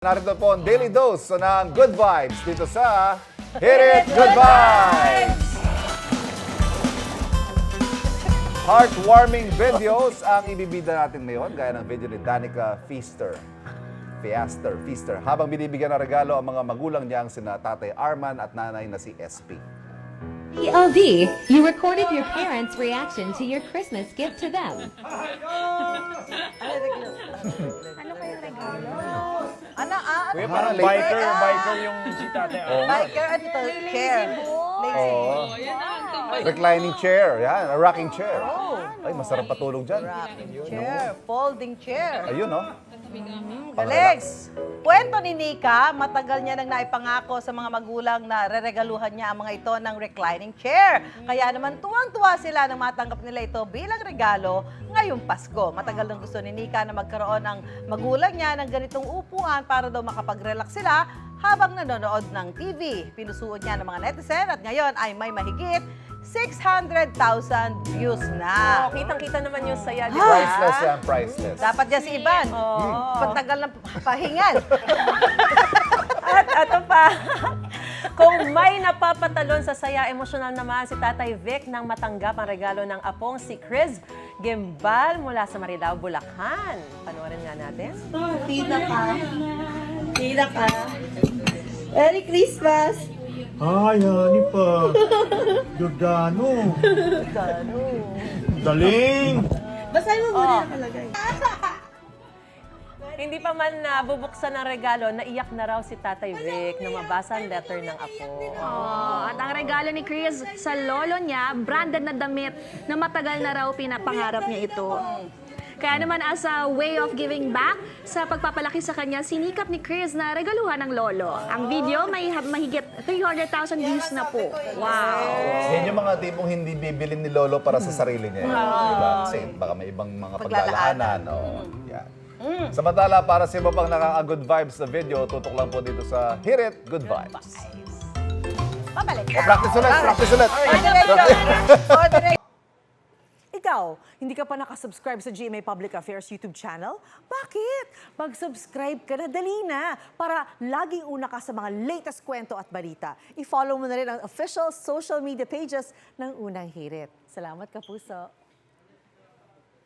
Narito po ang Daily Dose ng Good Vibes dito sa Hit It Good Vibes! Heartwarming videos ang ibibida natin ngayon, gaya ng video ni Danica Feaster. Habang binibigyan ng regalo ang mga magulang niyang sina Tatay Arman at nanay na si SP. ELD, you recorded your parents' reaction to your Christmas gift to them. Ano kayo regalo? Kuya, parang biker yung si Tatay Arman. Biker at ito, chair. Oo. Reclining chair, yan, a rocking chair. Ay, masarap patulog dyan. Chair, folding chair. Ayun, no? Galing. Kwento ni Nika, matagal niya nang naipangako sa mga magulang na reregaluhan niya ang mga ito ng reclining chair. Kaya naman tuwang-tuwa sila nang matanggap nila ito bilang regalo ngayong Pasko. Matagal nang gusto ni Nika na magkaroon ng magulang niya ng ganitong upuan para daw makapag-relax sila habang nanonood ng TV. Pinusuot niya ng mga netizen at ngayon ay may mahigit 600,000 views na. Oh, kitang-kita naman yung saya, di ba? Priceless yan, priceless. Dapat yan si Ivan. Patagal ng pahingal. At ito pa, kung may napapatalon sa saya, emosyonal naman si Tatay Vic nang matanggap ang regalo ng apong si Chris Gimbal mula sa Marilao, Bulacan. Panoorin nga natin. Tita ka. Tita ka. Merry Christmas! Ay, hani pa. Giordano. Daling. Basahin mo muna nakalagay. Hindi pa man nabubuksan ng regalo, naiyak na raw si Tatay Vic na mabasa ang letter ng apo. At ang regalo ni Chris sa lolo niya, branded na damit na matagal na raw pinapangarap niya ito. Kaya naman as a way of giving back sa pagpapalaki sa kanya, sinikap ni Chris na regaluhan ng lolo. Ang video may mahigit 300,000 views na po. Wow! Yan yung mga tipong hindi bibilin ni Lolo para sa sarili niya. Diba? Kasi baka may ibang mga paglalaanan. Yan. Samantala, para sa iba pang nakaka-good vibes na video, tutok lang po dito sa Hit It Good Vibes. Pabalik. Practice ulit! Ikaw, hindi ka pa nakasubscribe sa GMA Public Affairs YouTube channel? Bakit? Mag-subscribe ka na, dali na, para laging una ka sa mga latest kwento at balita. I-follow mo na rin ang official social media pages ng Unang Hirit. Salamat, Kapuso!